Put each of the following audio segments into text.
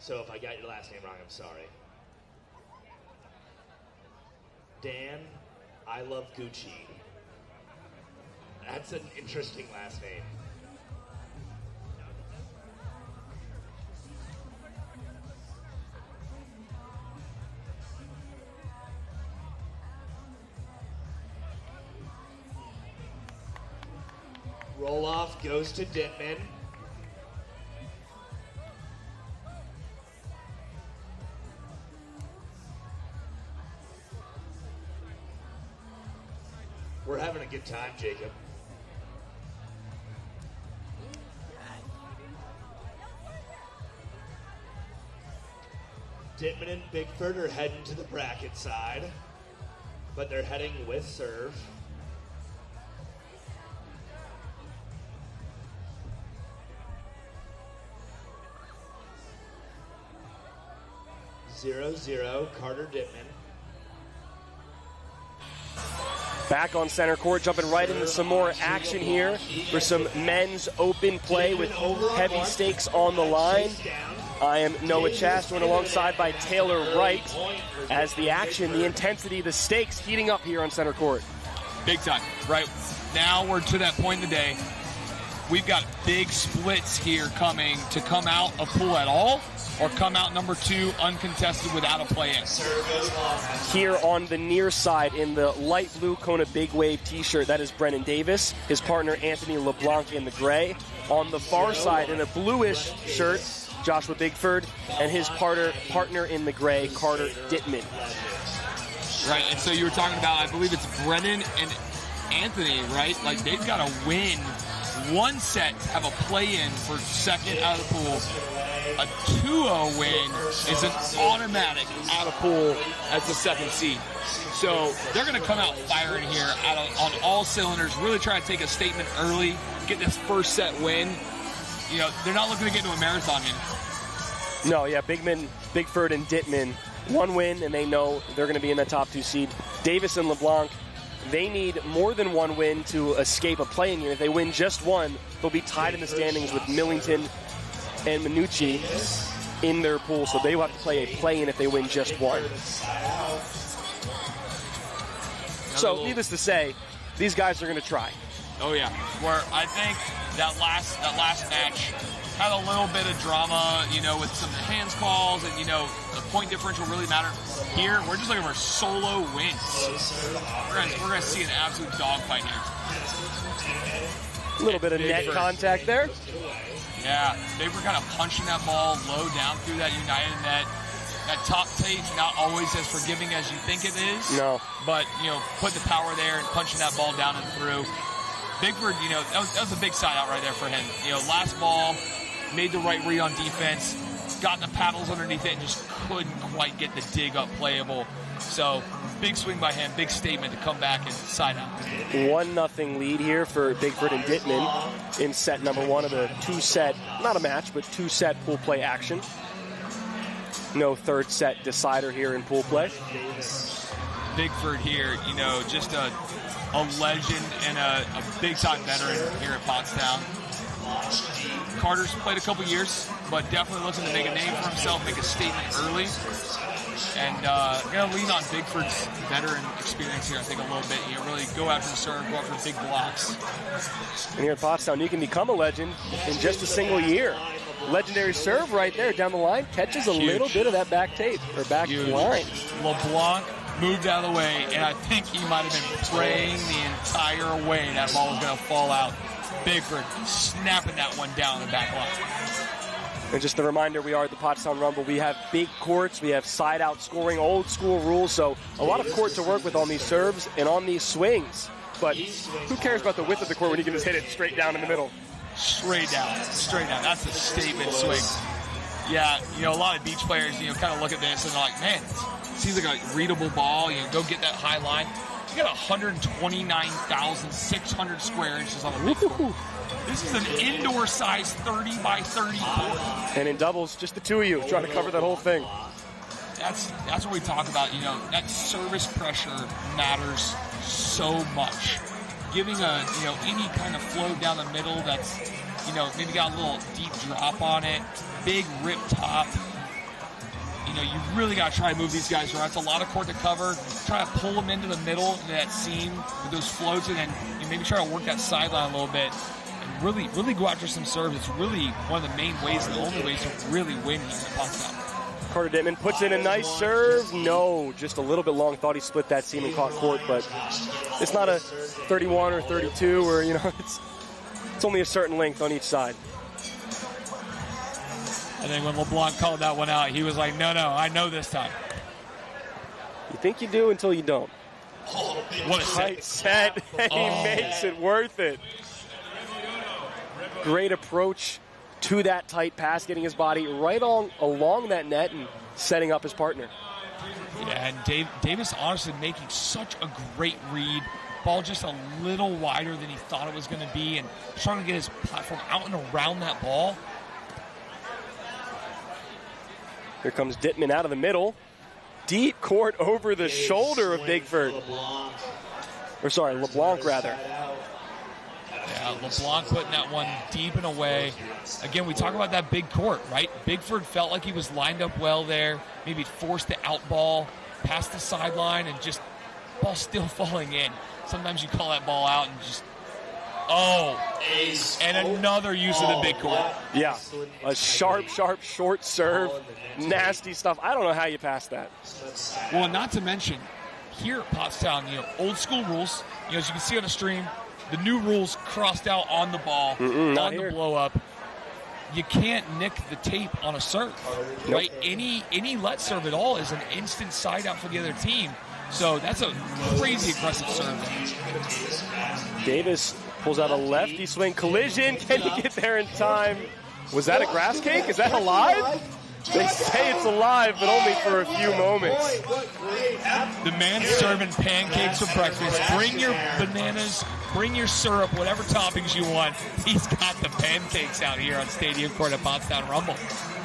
So if I got your last name wrong, I'm sorry. Dan, I love Gucci. That's an interesting last name. Roll off goes to Dittman. We're having a good time, Jacob. Dittman and Bigford are heading to the bracket side, but they're heading with serve. Zero, Carter Dittman. Back on center court, jumping right into some more action here for some men's open play with heavy stakes on the line. I am Noah Chast, joined alongside by Taylor Wright, as the action, the intensity, the stakes heating up here on center court. Big time, right? Now we're to that point in the day. We've got big splits here coming to come out of pool at all, or come out number 2 uncontested without a play-in. Here on the near side in the light blue Kona Big Wave t-shirt, that is Brennan Davis, his partner Anthony LeBlanc in the gray. On the far side in a bluish shirt, Joshua Bigford, and his partner in the gray, Carter Dittman. Right, and so you were talking about, I believe it's Brennan and Anthony, right? Like, they've got to win one set to have a play-in for second out of the pool. A 2-0 win is an automatic out of pool as the second seed. So they're going to come out firing here on all cylinders, really try to take a statement early, get this first set win. You know, they're not looking to get into a marathon here. No, yeah, Bigford and Dittman, one win, and they know they're going to be in that top 2 seed. Davis and LeBlanc, they need more than one win to escape a play-in game. If they win just one, they'll be tied in the standings with Millington and Minucci in their pool, so they will have to play a play-in if they win just one. So, needless to say, these guys are going to try. Oh yeah, where I think that last match had a little bit of drama, you know, with some hands calls, and you know, the point differential really mattered. Here, we're just looking for solo wins. We're gonna see an absolute dogfight here. A little bit of net contact there. Yeah, they were kind of punching that ball low down through that United net. That top tape's not always as forgiving as you think it is. No. But, you know, put the power there and punching that ball down and through. Bigford, you know, that was a big side out right there for him. You know, last ball, made the right read on defense, got the paddles underneath it, and just couldn't quite get the dig up playable. So, big swing by him, big statement to come back and side out. 1-0 lead here for Bigford and Dittman in set number 1 of the 2-set, not a match, but 2-set pool play action. No third set decider here in pool play. Bigford here, you know, just a legend and a big-time veteran here at Pottstown. Carter's played a couple years, but definitely looking to make a name for himself, make a statement early. And going to lean on Bigford's veteran experience here, I think, a little bit. You know, really go after the serve, go after big blocks. And here at Pottstown, you can become a legend in just a single year. Legendary serve right there down the line, catches a little bit of that back tape, or back line. LeBlanc moved out of the way, and I think he might have been praying the entire way that ball was going to fall out. Bigford snapping that one down the back line. And just a reminder, we are at the Pottstown Rumble. We have big courts, we have side-out scoring, old-school rules, so a lot of court to work with on these serves and on these swings. But who cares about the width of the court when you can just hit it straight down in the middle? Straight down. That's a statement swing. Yeah, you know, a lot of beach players, you know, kind of look at this and they're like, man, it seems like a readable ball. You know, go get that high line. You got 129,600 square inches on the big court. This is an indoor size 30 by 30 court. And in doubles, just the two of you trying to cover that whole thing. That's what we talk about. You know, that service pressure matters so much. Giving any kind of flow down the middle that's, you know, maybe got a little deep drop on it, big rip top, you really got to try to move these guys around. It's a lot of court to cover. Try to pull them into the middle, into that seam with those floats, and then you maybe try to work that sideline a little bit. And really, really go after some serves. It's really one of the main ways, the only ways to really win here at Pottstown. Carter Dittman puts in a nice serve. No, just a little bit long. Thought he split that seam and caught court, but it's not a 31 or 32 where, it's only a certain length on each side. I think when LeBlanc called that one out, he was like, no, I know this time. You think you do until you don't. What a Tight set, and he makes it worth it. Great approach to that tight pass, getting his body right along that net and setting up his partner. Yeah, and Davis honestly making such a great read. Ball just a little wider than he thought it was going to be, and trying to get his platform out and around that ball. Here comes Dittman out of the middle. Deep court over the shoulder of Bigford. LeBlanc rather. Yeah, LeBlanc putting that one deep and away. Again, we talk about that big court, right? Bigford felt like he was lined up well there. Maybe forced the out ball past the sideline and just ball still falling in. Sometimes you call that ball out and just, and another use of the big court. Yeah, a sharp, short serve. Nasty stuff. I don't know how you pass that. Well, not to mention, here at Pottstown, old school rules. As you can see on the stream, the new rules crossed out on the ball, on the blow up. You can't nick the tape on a serve, right? Any let serve at all is an instant side out for the other team. So that's a crazy aggressive serve. Davis pulls out a lefty swing collision. Can he get there in time? Was that a grass cake? Is that alive? They say it's alive, but only for a few moments. The man's serving pancakes for breakfast. Bring your bananas, bring your syrup, whatever toppings you want. He's got the pancakes out here on Stadium Court at Pottstown Rumble.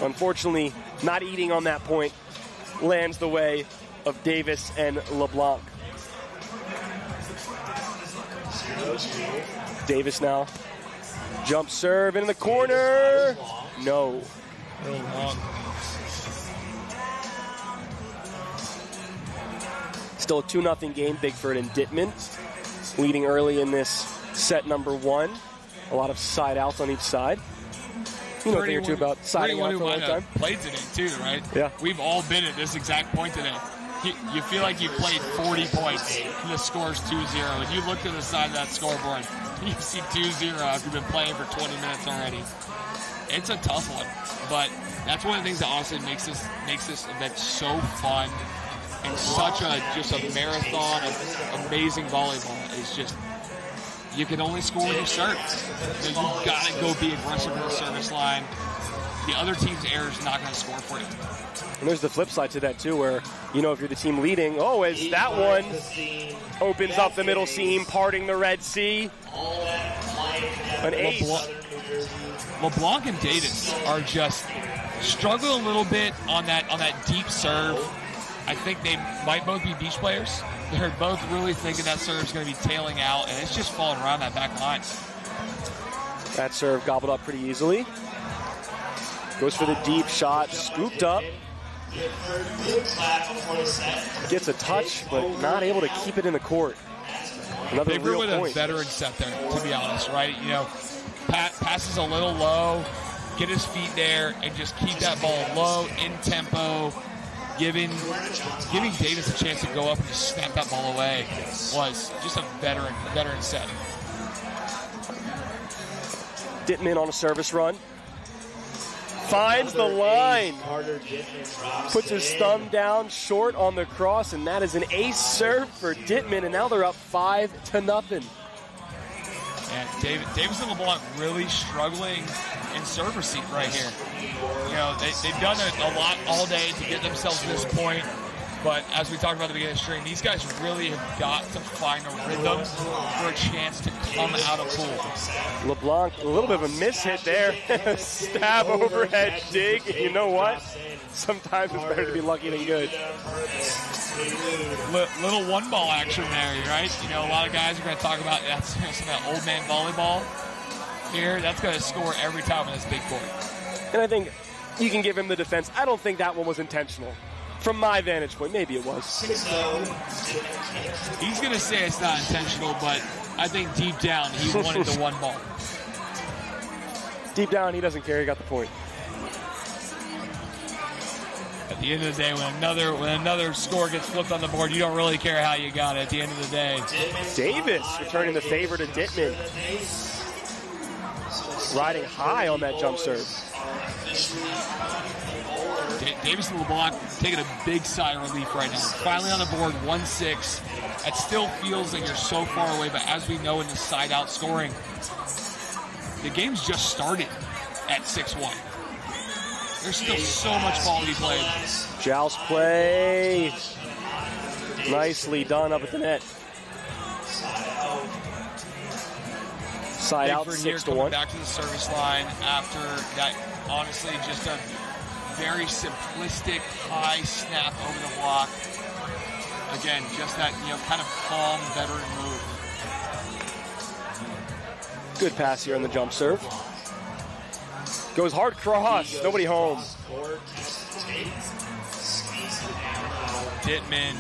Unfortunately, not eating on that point lands the way of Davis and LeBlanc. Davis now. Jump serve in the corner. No. Real long. Still a 2-0 game, Bigford and Dittman leading early in this set number one. A lot of side outs on each side. You know a thing or two about siding out for a long time. Played today too, right? Yeah. We've all been at this exact point today. You feel like you've played 40 points and the score's 2-0. And you look to the side of that scoreboard, you see 2-0 after you've been playing for 20 minutes already. It's a tough one, but that's one of the things that honestly makes this event so fun. And such a marathon of amazing volleyball. It's just, you can only score when you serve. You've got to go be aggressive in the service line. The other team's error is not going to score for you. And there's the flip side to that too, where, if you're the team leading, as that one opens up the middle seam, parting the Red Sea. An ace. LeBlanc and Davis are just struggling a little bit on that deep serve. I think they might both be beach players. They're both really thinking that serve's going to be tailing out, and it's just falling around that back line. That serve gobbled up pretty easily. Goes for the deep shot, scooped up. Gets a touch, but not able to keep it in the court. Another Bigford real with point. A veteran set there, to be honest, right? Passes a little low, get his feet there, and just keep that ball low, in tempo. Giving Davis a chance to go up and just snap that ball away was just a veteran set. Dittman on a service run. Finds the line. Puts his thumb down short on the cross, and that is an ace serve for Dittman, and now they're up 5-0. And Davis and LeBlanc really struggling in serve receipt right here. They've done a lot all day to get themselves to this point. But as we talked about at the beginning of the stream, these guys really have got to find a rhythm for a chance to come out of pool. LeBlanc, a little bit of a miss hit there. Stab overhead dig. You know what? Sometimes it's better to be lucky than good. Little one ball action there, right? A lot of guys are going to talk about that's some of that old man volleyball here. That's going to score every time in this big court. And I think you can give him the defense. I don't think that one was intentional. From my vantage point, maybe it was. He's going to say it's not intentional, but I think deep down he wanted the one ball. Deep down, he doesn't care. He got the point. At the end of the day, when another score gets flipped on the board, you don't really care how you got it at the end of the day. Davis returning the favor to Dittman. Riding high on that jump serve. Davis and LeBlanc taking a big sigh of relief right now. Finally on the board, 1-6. It still feels like you're so far away, but as we know in the side-out scoring, the game's just started at 6-1. There's still so much ball to be played. Joust play. Nicely done up at the net. Side out, Bigford 6-1. Back to the service line after that, honestly, just a very simplistic high snap over the block. Again, just that, kind of calm veteran move. Good pass here on the jump serve. Goes hard cross. Nobody home. Dittman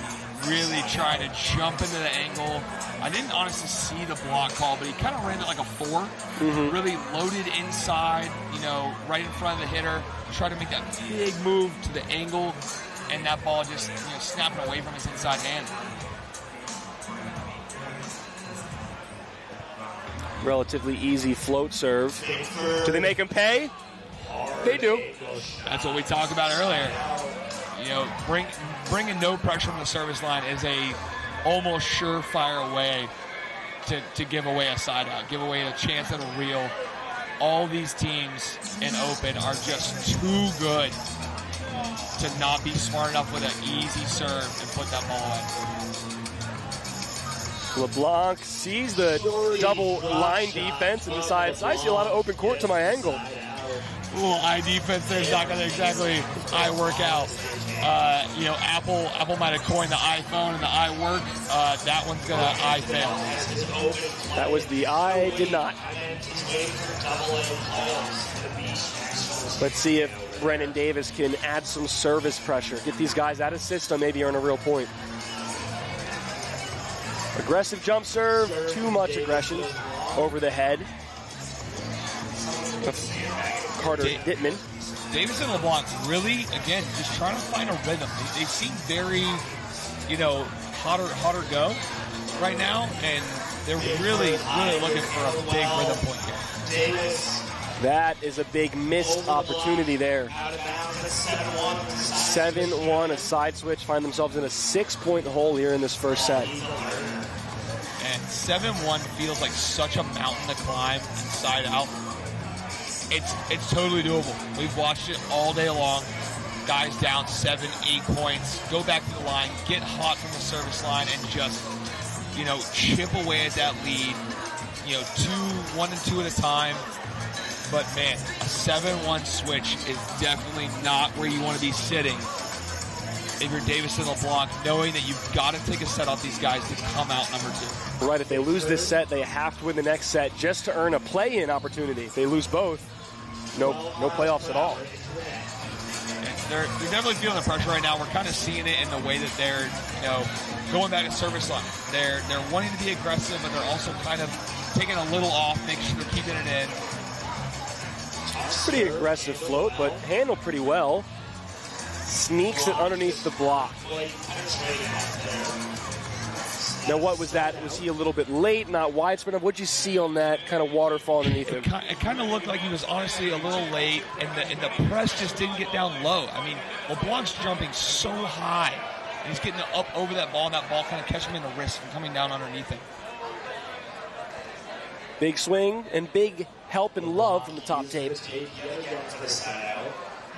really trying to jump into the angle. I didn't honestly see the block call, but he kind of ran it like a 4. Really loaded inside, right in front of the hitter. Tried to make that big move to the angle, and that ball just snapping away from his inside hand. Relatively easy float serve. Do they make him pay? They do. That's what we talked about earlier. Bringing no pressure from the service line is a almost surefire way to give away a side out, give away a chance at a reel. All these teams in open are just too good to not be smart enough with an easy serve and put that ball in. LeBlanc sees the double line defense and decides, I see a lot of open court to my angle. Eye defense there's not going to exactly eye work out. Apple might have coined the iPhone and the eye work. That one's going to eye fail. That was the eye did not. Let's see if Brennan Davis can add some service pressure. Get these guys out of system, maybe earn a real point. Aggressive jump serve, too much aggression over the head. That's Carter Dittman. Davis and LeBlanc really, again, just trying to find a rhythm. They seem very, hotter go right now, and they're really looking for a big rhythm point here. That is a big missed opportunity there. 7-1, a side switch, find themselves in a 6-point hole here in this first set. And 7-1 feels like such a mountain to climb inside out. It's totally doable. We've watched it all day long. Guys down 7-8 points, go back to the line, get hot from the service line, and just, chip away at that lead. 1 and 2 at a time. But man, a 7-1 switch is definitely not where you want to be sitting if you're Davis and LeBlanc, knowing that you've got to take a set off these guys to come out number 2. Right, if they lose this set, they have to win the next set just to earn a play-in opportunity. If they lose both, no playoffs at all. They're definitely feeling the pressure right now. We're kind of seeing it in the way that they're, going back to service line. They're wanting to be aggressive, but they're also kind of taking a little off, making sure they're keeping it in. Pretty aggressive float, but handled pretty well. Sneaks it underneath the block. Now, what was that? Was he a little bit late, not widespread? What'd you see on that kind of waterfall underneath him? It kind of looked like he was honestly a little late, and the press just didn't get down low. I mean, LeBlanc's jumping so high, and he's getting up over that ball, and that ball kind of catching him in the wrist and coming down underneath him. Big swing and big help and love from the top tape.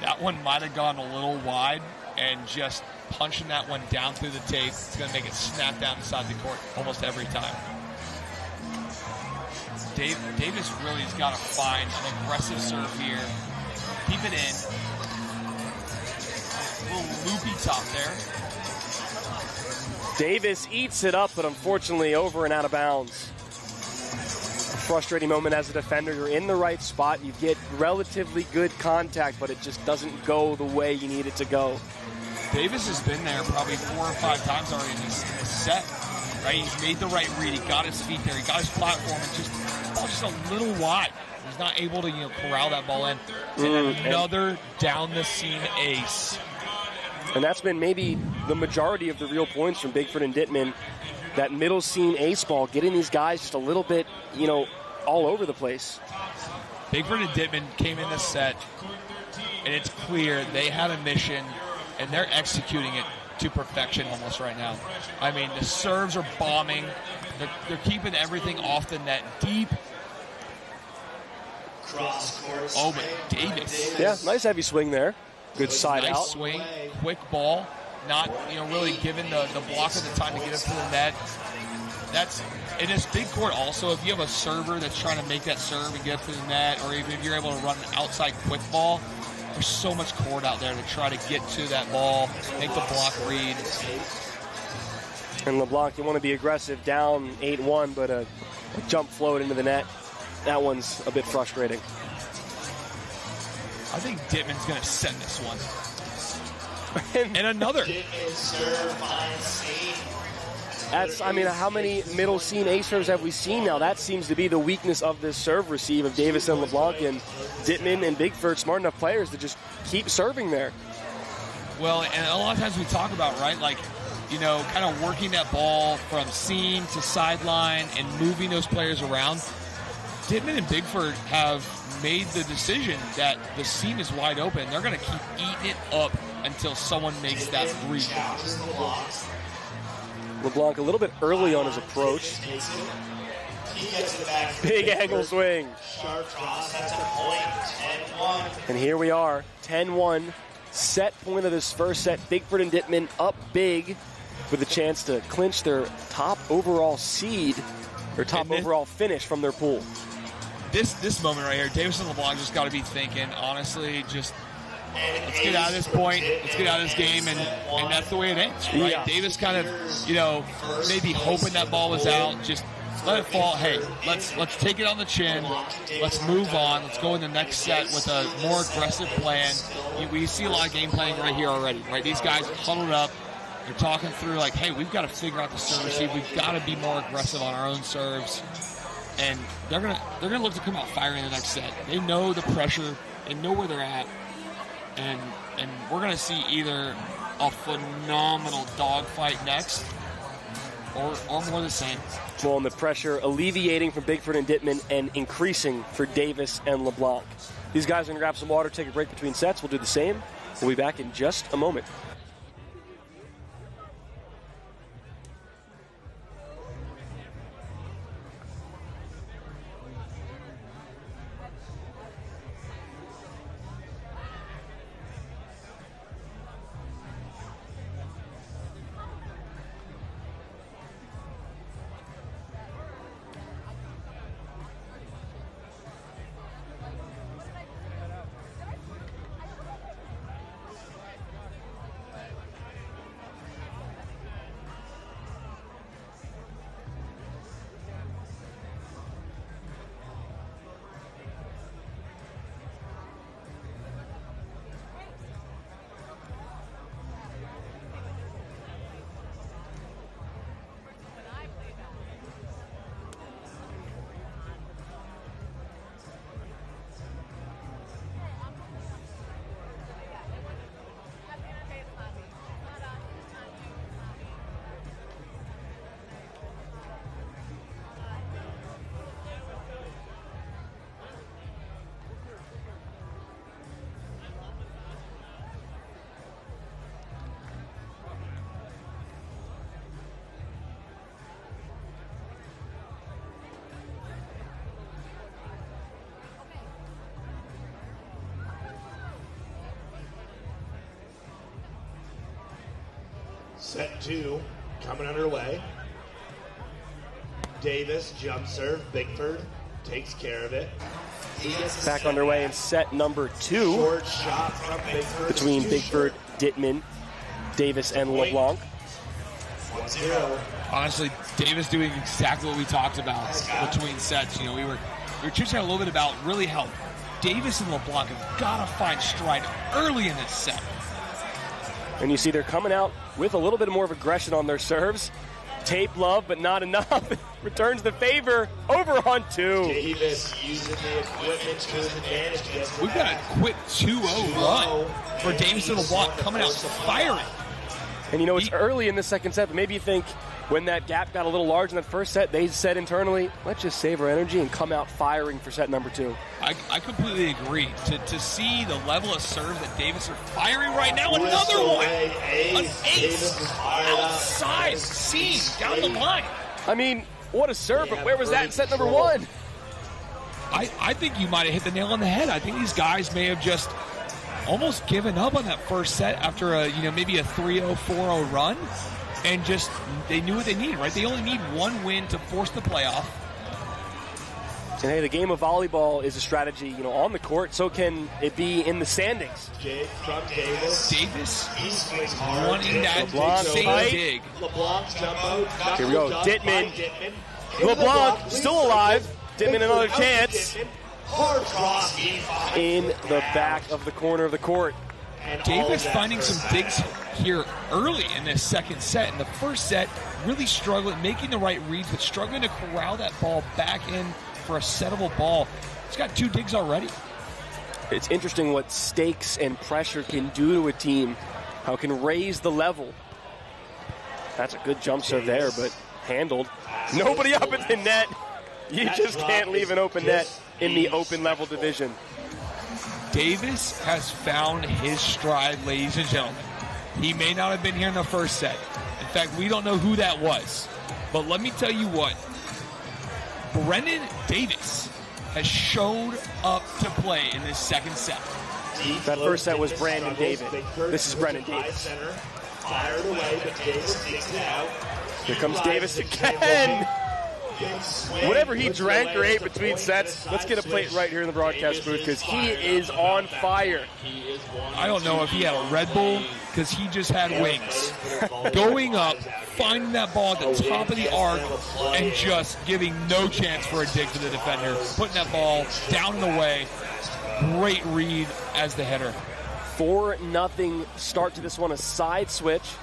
That one might have gone a little wide, and just punching that one down through the tape, it's going to make it snap down inside the court almost every time. Davis really has got to find an aggressive serve here. Keep it in. A little loopy top there. Davis eats it up, but unfortunately over and out of bounds. frustrating moment as a defender. You're in the right spot. You get relatively good contact, but it just doesn't go the way you need it to go. Davis has been there probably 4 or 5 times already in this set. Right? He's made the right read. He got his feet there. He got his platform, and just a little wide. He's not able to corral that ball in. And another down the seam ace. And that's been maybe the majority of the real points from Bigford and Dittman. That middle seam ace ball, getting these guys just a little bit, all over the place. Bigford and Dittman came in this set, and it's clear they had a mission, and they're executing it to perfection almost right now. I mean, the serves are bombing. They're keeping everything off the net deep. Oh, but Davis. Yeah, nice heavy swing there. Good side nice out. Swing, quick ball. Not, really given the blocker the time to get up to the net. That's in this big court also, if you have a server that's trying to make that serve and get up to the net, or even if you're able to run an outside quick ball, there's so much court out there to try to get to that ball, make the block read. And LeBlanc, you want to be aggressive, down 8-1, but a jump float into the net. That one's a bit frustrating. I think Dittman's going to send this one. And another. That's, how many middle seam ace serves have we seen now? That seems to be the weakness of this serve receive of Davis and LeBlanc, and Dittman and Bigford, smart enough players to just keep serving there. Well, and a lot of times we talk about, right, kind of working that ball from seam to sideline and moving those players around. Dittman and Bigford have made the decision that the seam is wide open. They're going to keep eating it up until someone makes that read. LeBlanc a little bit early on his approach. Big angle swing. And here we are, 10-1. Set point of this first set. Bigford and Dittman up big with a chance to clinch their top overall seed, or top overall finish from their pool. This moment right here, Davis and LeBlanc just got to be thinking, honestly, just let's get out of this point, let's get out of this game, and that's the way it ends, right? Yeah. Davis kind of, maybe hoping that ball was out, just let it fall. Hey, let's take it on the chin, let's move on, let's go in the next set with a more aggressive plan. We see a lot of game planning right here already, right? These guys are huddled up, they're talking through like, hey, we've got to figure out the serve receive, we've got to be more aggressive on our own serves. And they're gonna look to come out firing in the next set. They know the pressure, they know where they're at, and we're gonna see either a phenomenal dogfight next, or more the same. Well, and the pressure alleviating from Bigford and Dittman and increasing for Davis and LeBlanc. These guys are gonna grab some water, take a break between sets. We'll do the same. We'll be back in just a moment. Set 2 coming underway. Davis, jump serve. Bigford takes care of it. Back underway in set number 2. Short shot from Bigford. Between Bigford, Dittman, Davis, and LeBlanc. 1-0. Honestly, Davis doing exactly what we talked about between sets. You know, we were chatting a little bit about really how Davis and LeBlanc have got to find stride early in this set. And you see they're coming out with a little bit more of aggression on their serves. Tape love, but not enough. Returns the favor over on 2. Davis using the equipment to his advantage. We've got a quick 2-0 run for Davis and LeBlanc coming out firing. And you know, it's early in the second set, but maybe you think when that gap got a little large in that first set, they said internally, let's just save our energy and come out firing for set number 2. I completely agree. To see the level of serves that Davis are firing right now, another one. An ace outside seam down the line. I mean, what a serve, but where was that in set number 1? I think you might have hit the nail on the head. I think these guys may have just almost given up on that first set after maybe a 3-0, 4-0 run. And just, they knew what they needed, right? They only need one win to force the playoff. And hey, the game of volleyball is a strategy, on the court. So can it be in the standings. Davis wanting that LeBlanc same dig. Here we go. Dittman. LeBlanc still alive. Dittman another chance. In the back of the corner of the court. Davis finding some digs here early in this second set. In the first set, really struggling, making the right reads, but struggling to corral that ball back in for a settable ball. He's got 2 digs already. It's interesting what stakes and pressure can do to a team, how it can raise the level. That's a good jump serve there, but handled. Nobody up at the net. You just can't leave an open net in the open level division. Davis has found his stride, ladies and gentlemen. He may not have been here in the first set. In fact, we don't know who that was. But let me tell you what. Brennan Davis has showed up to play in this second set. That first set was Brandon David. This is Brennan Davis. Here comes Davis again. Whatever he drank or ate between sets, let's get a plate right here in the broadcast booth because he is on fire. I don't know if he had a Red Bull because he just had wings. Going up, finding that ball at the top of the arc, and just giving no chance for a dig to the defender. Putting that ball down and away. Great read as the hitter. 4-0 start to this one, a side switch.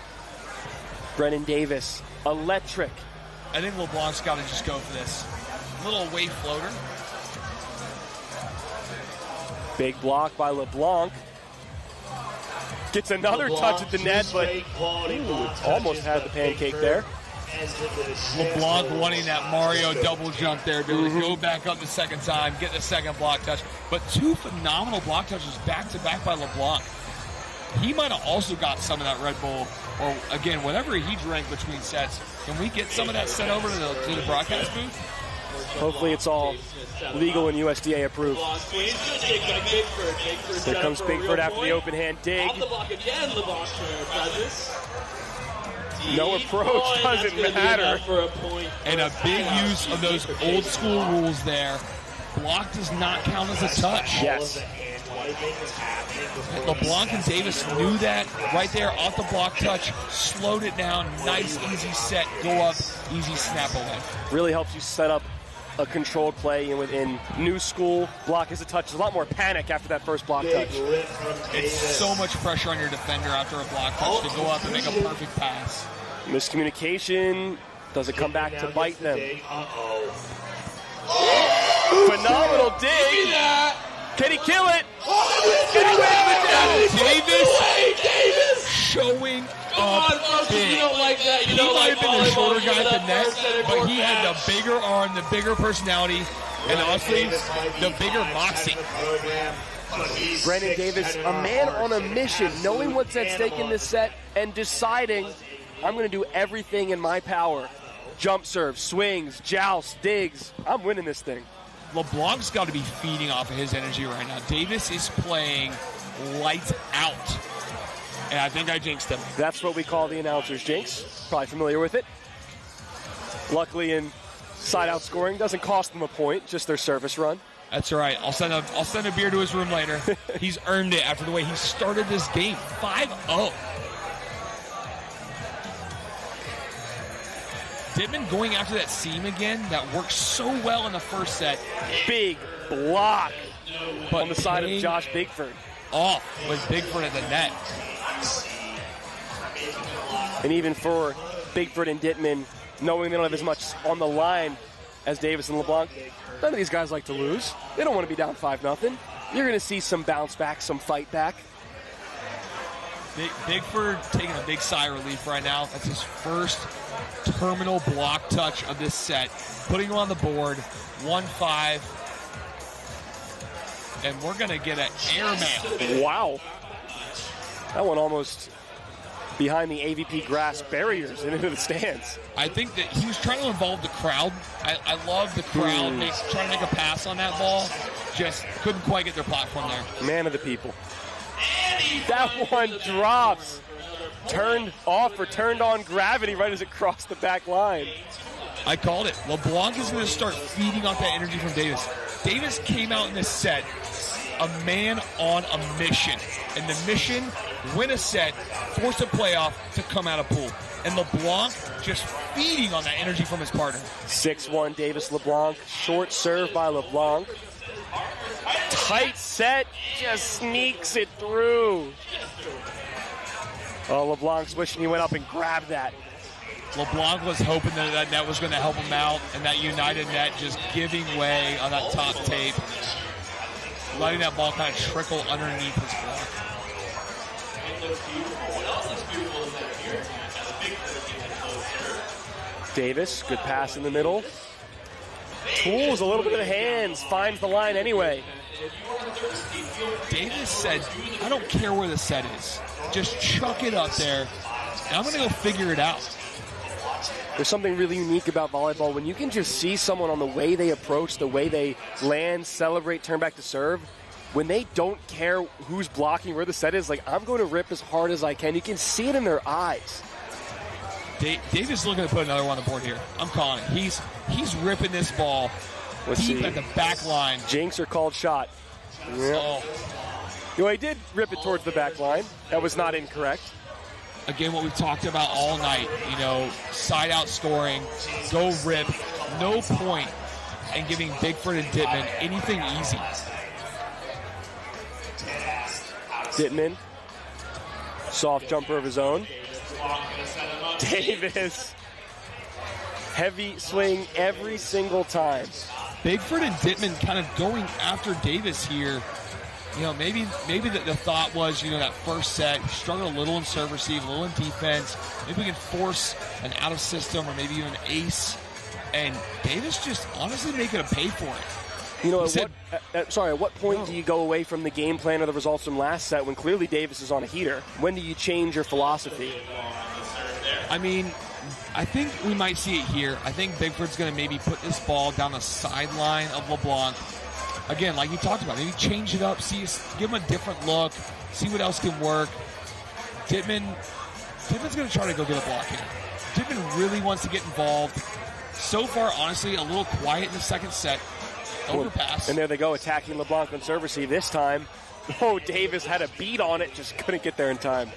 Brennan Davis, electric. I think LeBlanc's got to just go for this. Little wave floater. Big block by LeBlanc. Gets another touch at the net, but almost had the pancake there. LeBlanc wanting that Mario double jump there, be able to go back up the second time, get the second block touch. But 2 phenomenal block touches back-to-back by LeBlanc. He might have also got some of that Red Bull, or again, whatever he drank between sets. Can we get some of that sent over to the broadcast booth? Hopefully it's all legal and USDA approved. Here comes Bigford after the open hand dig. No approach, doesn't matter. And a big use of those old school rules there. Block does not count as a touch. Yes. LeBlanc and Davis knew that right there off the block touch, slowed it down, nice easy set, go up, easy snap away. Really helps you set up a controlled play within new school. Block is a touch. There's a lot more panic after that first block touch. It's so much pressure on your defender after a block touch to go up and make a perfect pass. Miscommunication. Does it come back to bite them? Phenomenal dig. Can he kill it? Can he win the Davis showing up big. He might have been the shorter guy at the net, but he had the bigger arm, the bigger personality, and honestly, the bigger moxie. Brennan Davis, a man on a mission, knowing what's at stake in this set and deciding, I'm going to do everything in my power. Jump serve, swings, jousts, digs. I'm winning this thing. LeBlanc's got to be feeding off of his energy right now. Davis is playing lights out. And I think I jinxed him. That's what we call the announcer's jinx. Probably familiar with it. Luckily, in side-out scoring, doesn't cost them a point, just their service run. That's all right. I'll send a beer to his room later. He's earned it after the way he started this game. 5-0. Dittman going after that seam again that worked so well in the first set. Big block But on the side of Josh Bigford. Off with Bigford at the net. And even for Bigford and Dittman, knowing they don't have as much on the line as Davis and LeBlanc, none of these guys like to lose. They don't want to be down 5-0. You're going to see some bounce back, some fight back. Bigford taking a big sigh of relief right now. That's his first terminal block touch of this set. Putting him on the board, 1-5. And we're going to get an airmail. Wow. That one almost behind the AVP grass barriers and into the stands. I think that he was trying to involve the crowd. I love the crowd trying to make a pass on that ball. Just couldn't quite get their platform there. Man of the people. That one drops. Turned off or turned on gravity right as it crossed the back line. I called it. LeBlanc is going to start feeding off that energy from Davis. Davis came out in this set a man on a mission. And the mission, win a set, force a playoff to come out of pool. And LeBlanc just feeding on that energy from his partner. 6-1 Davis LeBlanc. Short serve by LeBlanc. Tight set, just sneaks it through. Oh, LeBlanc's wishing he went up and grabbed that. LeBlanc was hoping that net was going to help him out, and that United net just giving way on that top tape, letting that ball kind of trickle underneath his block. Davis, good pass in the middle. Tools a little bit of the hands, finds the line anyway. Davis said, I don't care where the set is. Just chuck it up there, and I'm going to go figure it out. There's something really unique about volleyball when you can just see someone on the way they approach, the way they land, celebrate, turn back to serve. When they don't care who's blocking, where the set is, like, I'm going to rip as hard as I can. You can see it in their eyes. Davis is looking to put another one on the board here. I'm calling it. He's ripping this ball deep at the back line. Jinx or called shot. Yeah. Oh. You know, he did rip it towards the back line. That was not incorrect. Again, what we've talked about all night, side out scoring, go rip, no point, and giving Bigford and Dittman anything easy. Dittman, soft jumper of his own. Davis, heavy swing every single time. Bigford and Dittman kind of going after Davis here. Maybe the thought was, that first set, struggled a little in serve receive, a little in defense. Maybe we can force an out of system or maybe even an ace. And Davis just honestly making a pay for it. At what point do you go away from the game plan or the results from last set when clearly Davis is on a heater? When do you change your philosophy? I think we might see it here. I think Bigford's going to maybe put this ball down the sideline of LeBlanc. Again, like you talked about, maybe change it up, give him a different look, see what else can work. Dittman's going to try to go get a block here. Dittman really wants to get involved. So far, honestly, a little quiet in the second set. Overpass. And there they go, attacking LeBlanc on serve receive this time. Davis had a beat on it, just couldn't get there in time.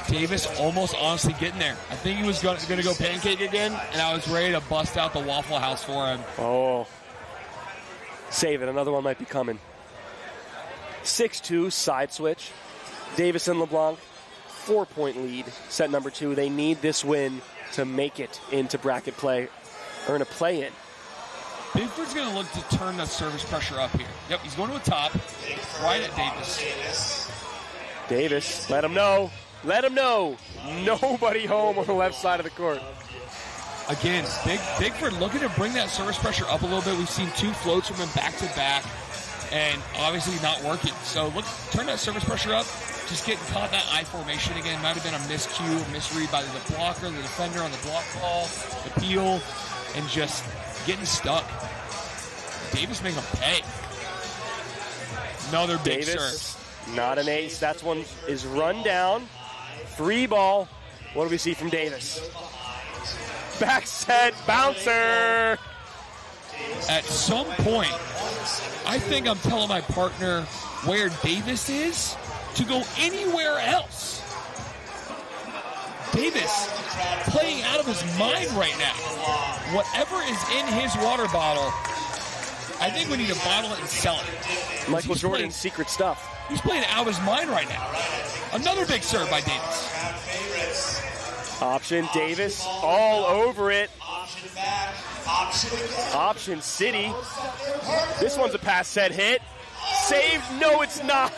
Davis almost honestly getting there. I think he was going to go pancake again, and I was ready to bust out the Waffle House for him. Oh. Save it. Another one might be coming. 6-2, side switch. Davis and LeBlanc, 4-point lead. Set number 2. They need this win to make it into bracket play, earn a play-in. Bigford's going to look to turn the service pressure up here. Yep, he's going to a top, right at Davis. Davis, let him know. Let him know. Nobody home on the left side of the court. Again, Bigford looking to bring that service pressure up a little bit. We've seen 2 floats from him back to back, and obviously not working. So turn that service pressure up. Just getting caught in that I formation again. Might have been a miscue, a misread by the blocker, the defender on the block call, the peel, and just getting stuck. Davis making him pay. Another big Davis, serve. Not an ace. That one is run down. 3 ball. What do we see from Davis? Back set, bouncer. At some point, I think I'm telling my partner where Davis is to go anywhere else. Davis playing out of his mind right now. Whatever is in his water bottle, I think we need to bottle it and sell it. Michael Jordan's secret stuff. He's playing out of his mind right now. Another big serve by Davis. Option, Davis, all over it. Option City. This one's a pass set hit. Save, no it's not.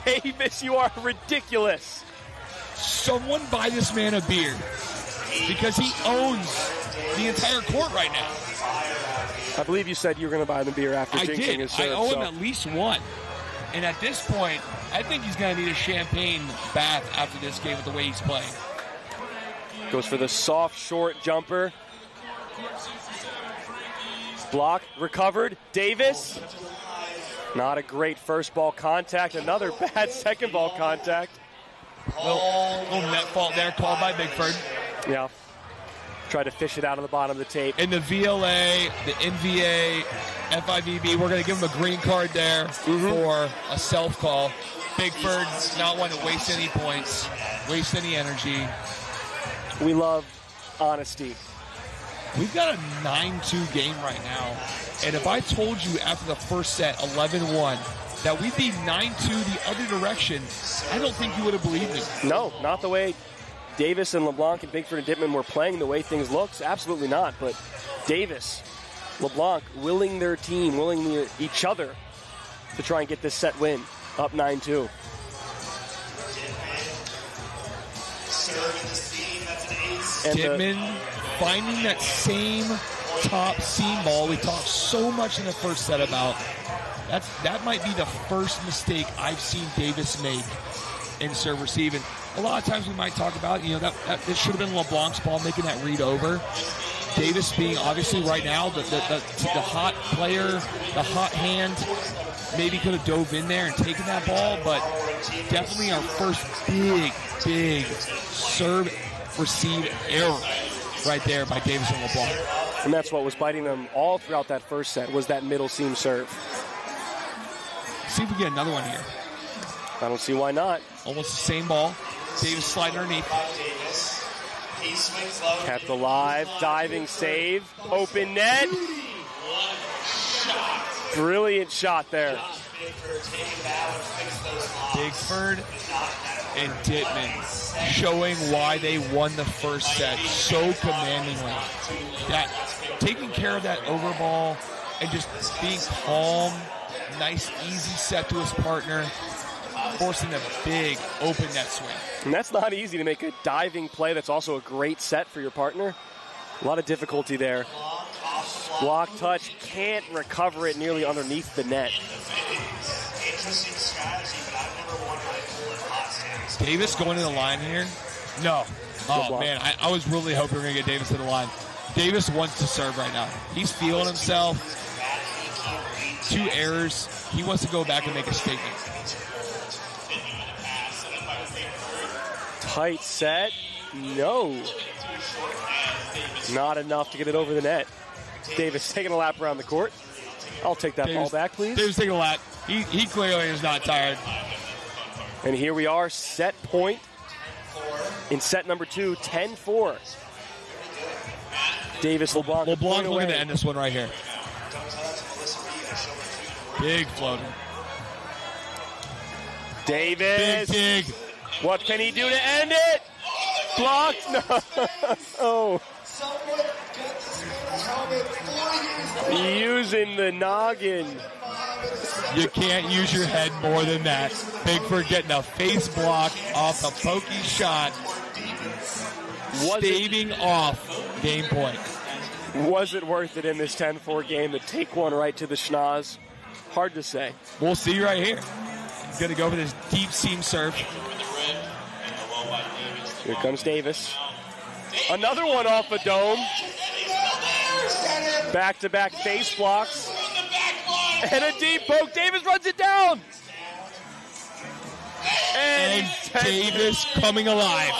Davis, you are ridiculous. Someone buy this man a beer because he owns the entire court right now. I believe you said you were going to buy him a beer after jinxing his serve. I owe him at least one. And at this point, I think he's going to need a champagne bath after this game with the way he's playing. Goes for the soft, short jumper. Block, recovered. Davis. Not a great first ball contact. Another bad second ball contact. Little net fault there called by Bigford. Yeah. Try to fish it out of the bottom of the tape. In the VLA, the NVA, FIVB, we're going to give him a green card there for a self-call. Bigford not wanting to waste any points, waste any energy. We love honesty. We've got a 9-2 game right now. And if I told you after the first set, 11-1, that we'd be 9-2 the other direction, I don't think you would have believed me. No, not the way Davis and LeBlanc and Bigford and Dittman were playing, the way things looked. Absolutely not. But Davis, LeBlanc, willing their team, willing each other to try and get this set win. Up 9-2. Dittman finding that same top seam ball we talked so much in the first set about. That might be the first mistake I've seen Davis make in serve receive. And a lot of times we might talk about, that this should have been LeBlanc's ball making that read over. Davis being obviously right now the hot player, the hot hand, maybe could have dove in there and taken that ball, but definitely our first big serve receive error right there by Davis and LeBlanc. And that's what was biting them all throughout that first set, was that middle seam serve. See if we get another one here. I don't see why not. Almost the same ball. Davis sliding underneath. Kept alive, diving save, open net. Brilliant shot there. Bigford and Dittman showing why they won the first set so commandingly. That taking care of that overball and just being calm, nice, easy set to his partner, forcing a big open net swing. And that's not easy to make a diving play that's also a great set for your partner. A lot of difficulty there. Block touch, can't recover it nearly underneath the net. Davis going to the line here? No. Oh, man, I was really hoping we were going to get Davis to the line. Davis wants to serve right now. He's feeling himself. 2 errors. He wants to go back and make a statement. Tight set. No. Not enough to get it over the net. Davis taking a lap around the court. I'll take that ball back, please. Davis taking a lap. He clearly is not tired. And here we are, set point in set number 2, 10-4. Davis, LeBlanc. LeBlanc looking to end this one right here. Big floater. Davis. Big. What can he do to end it? Blocked? No. Oh. Using the noggin. You can't use your head more than that. Bigford getting a face block off a pokey shot. Staving off game point. Was it worth it in this 10-4 game to take one right to the schnoz? Hard to say. We'll see right here. He's going to go for this deep seam serve. Here comes Davis. Another one off a dome. Back-to-back face blocks. And a deep poke. Davis runs it down. And Davis coming alive.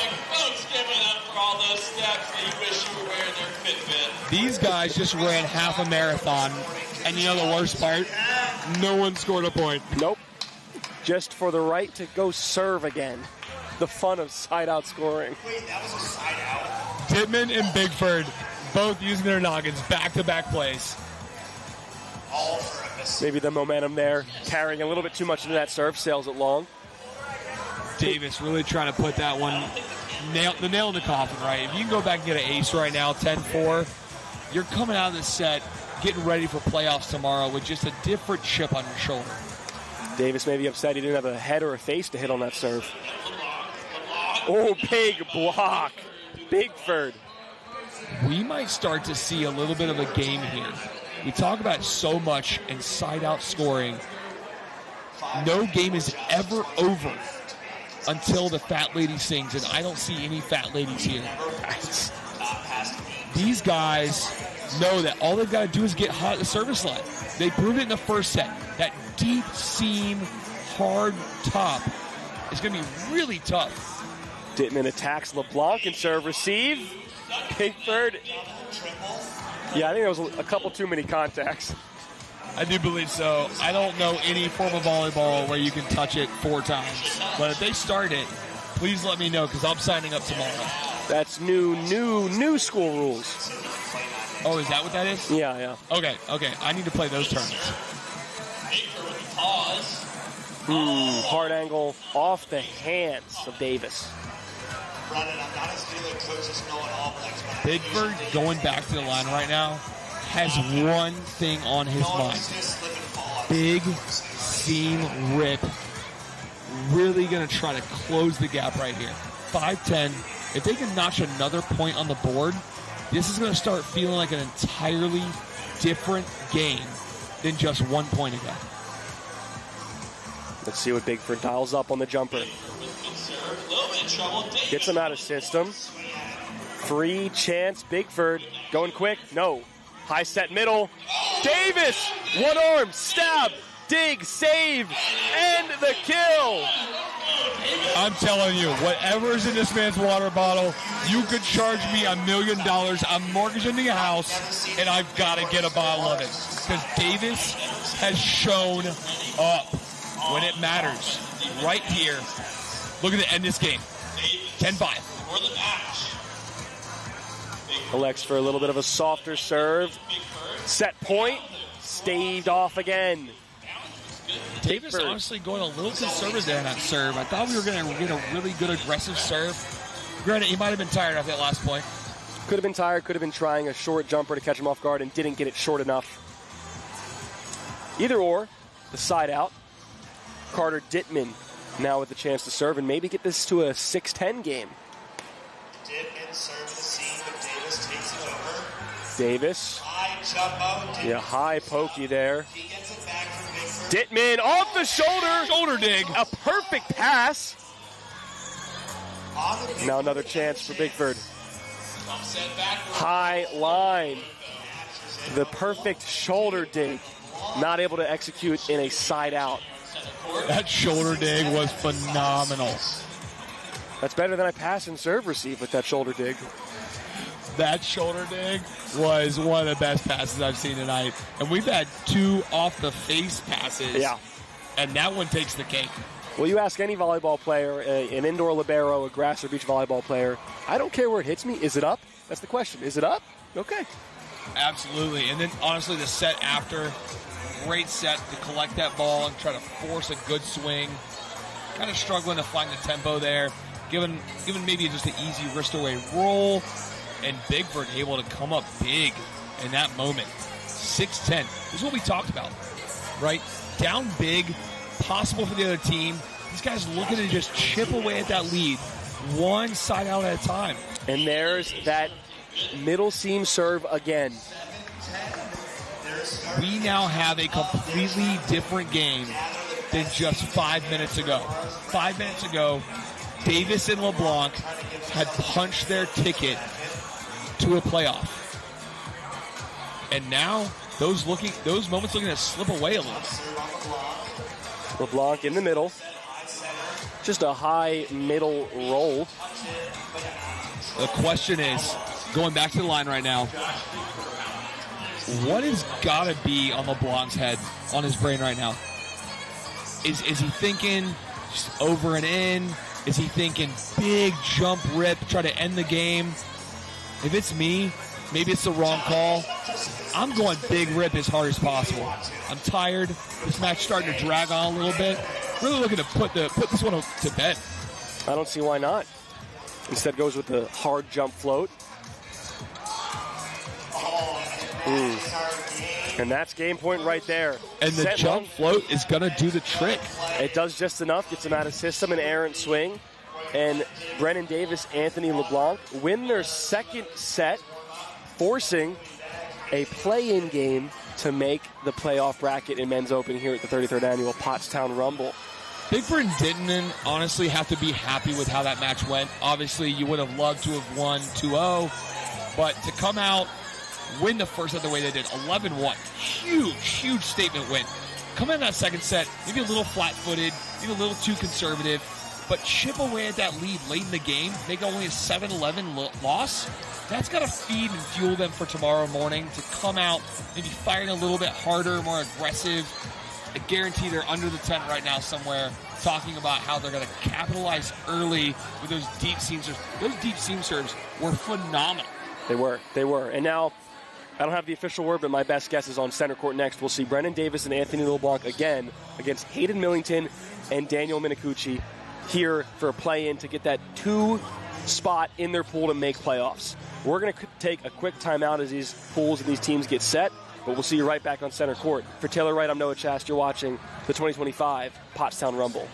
These guys just ran half a marathon. And you know the worst part? No one scored a point. Nope. Just for the right to go serve again. The fun of side-out scoring. Wait, that was a side-out? Dittman and Bigford both using their noggins, back-to-back plays. Maybe the momentum there, carrying a little bit too much into that serve, sails it long. Davis really trying to put that one, the nail in the coffin, right? If you can go back and get an ace right now, 10-4, you're coming out of this set, getting ready for playoffs tomorrow with just a different chip on your shoulder. Davis may be upset he didn't have a head or a face to hit on that serve. Oh, big block. Bigford. We might start to see a little bit of a game here. We talk about so much inside-out scoring. No game is ever over until the fat lady sings, and I don't see any fat ladies here. These guys know that all they've got to do is get hot at the service line. They proved it in the first set. That deep seam, hard top is going to be really tough. Dittman attacks LeBlanc and serve receive. Bigford. Yeah, I think there was a couple too many contacts. I do believe so. I don't know any form of volleyball where you can touch it 4 times. But if they start it, please let me know because I'm signing up tomorrow. That's new school rules. Oh, is that what that is? Yeah. Okay. I need to play those tournaments. Hard angle off the hands of Davis. Bigford going back to the line right now has one thing on his mind. Big seam rip. Really going to try to close the gap right here. 5-10. If they can notch another point on the board, this is going to start feeling like an entirely different game than just 1 point ago. Let's see what Bigford dials up on the jumper. Gets him out of system. Free chance. Bigford going quick. No. High set middle. Davis. One arm. Stab. Dig. Save. And the kill. I'm telling you, whatever's in this man's water bottle, you could charge me $1 million. I'm mortgaging the house, and I've got to get a bottle of it. Because Davis has shown up when it matters. Right here. Look at the end of this game. 10-5. Elects for a little bit of a softer serve. Set point. Staved off again. Davis honestly going a little conservative there in that serve. I thought we were going to get a really good aggressive serve. Granted, he might have been tired after that last point. Could have been tired, could have been trying a short jumper to catch him off guard and didn't get it short enough. Either or, the side out. Carter Dittman now with the chance to serve and maybe get this to a 6-10 game. Dittman serve the seam, but Davis takes it over. Davis. High jumbo. Yeah, high pokey there. He gets it back from Bigford. Dittman off the shoulder. Shoulder dig. A perfect pass. Now another chance for Bigford. High line. The perfect shoulder dig. Not able to execute in a side out. That shoulder dig was phenomenal. That's better than I pass and serve receive with that shoulder dig. That shoulder dig was one of the best passes I've seen tonight. And we've had 2 off-the-face passes. Yeah. And that one takes the cake. Well, you ask any volleyball player, an indoor libero, a grass or beach volleyball player, I don't care where it hits me. Is it up? That's the question. Is it up? Okay. Absolutely. And then, honestly, the set after, great set to collect that ball and try to force a good swing. Kind of struggling to find the tempo there. Given maybe just an easy wrist-away roll. And Bigford able to come up big in that moment. 6-10. This is what we talked about, right? Down big, possible for the other team. These guys looking to just chip away at that lead, one side out at a time. And there's that middle seam serve again. We now have a completely different game than just 5 minutes ago. 5 minutes ago, Davis and LeBlanc had punched their ticket to a playoff. And now those moments looking to slip away a little. LeBlanc in the middle. Just a high middle roll. The question is, going back to the line right now, what has got to be on LeBlanc's head, on his brain right now? Is he thinking just over and in? Is he thinking big jump rip, try to end the game? if it's me, maybe it's the wrong call. I'm going big rip as hard as possible. I'm tired. This match starting to drag on a little bit. Really looking to put this one to bed. I don't see why not. Instead goes with the hard jump float. And that's game point right there. And the Set jump long. float is going to do the trick. It does just enough, gets them out of system, an errant swing. And Brennan Davis, Anthony LeBlanc win their second set, forcing a play-in game to make the playoff bracket in men's open here at the 33rd annual Pottstown Rumble. Bigford and Dittman honestly have to be happy with how that match went. Obviously, you would have loved to have won 2-0, but to come out, win the first set the way they did, 11-1, huge statement win. Come in that second set, maybe a little flat-footed, maybe a little too conservative, but chip away at that lead late in the game, make only a 7-11 loss. That's got to feed and fuel them for tomorrow morning to come out, maybe firing a little bit harder, more aggressive. I guarantee they're under the tent right now somewhere talking about how they're going to capitalize early with those deep seam serves. Those deep seam serves were phenomenal. They were. And now, I don't have the official word, but my best guess is on center court next. We'll see Brennan Davis and Anthony LeBlanc again against Hayden Millington and Daniel Minicucci here for a play-in to get that 2 spot in their pool to make playoffs. We're going to take a quick timeout as these pools and these teams get set, but we'll see you right back on center court. For Taylor Wright, I'm Noah Chast. You're watching the 2025 Pottstown Rumble.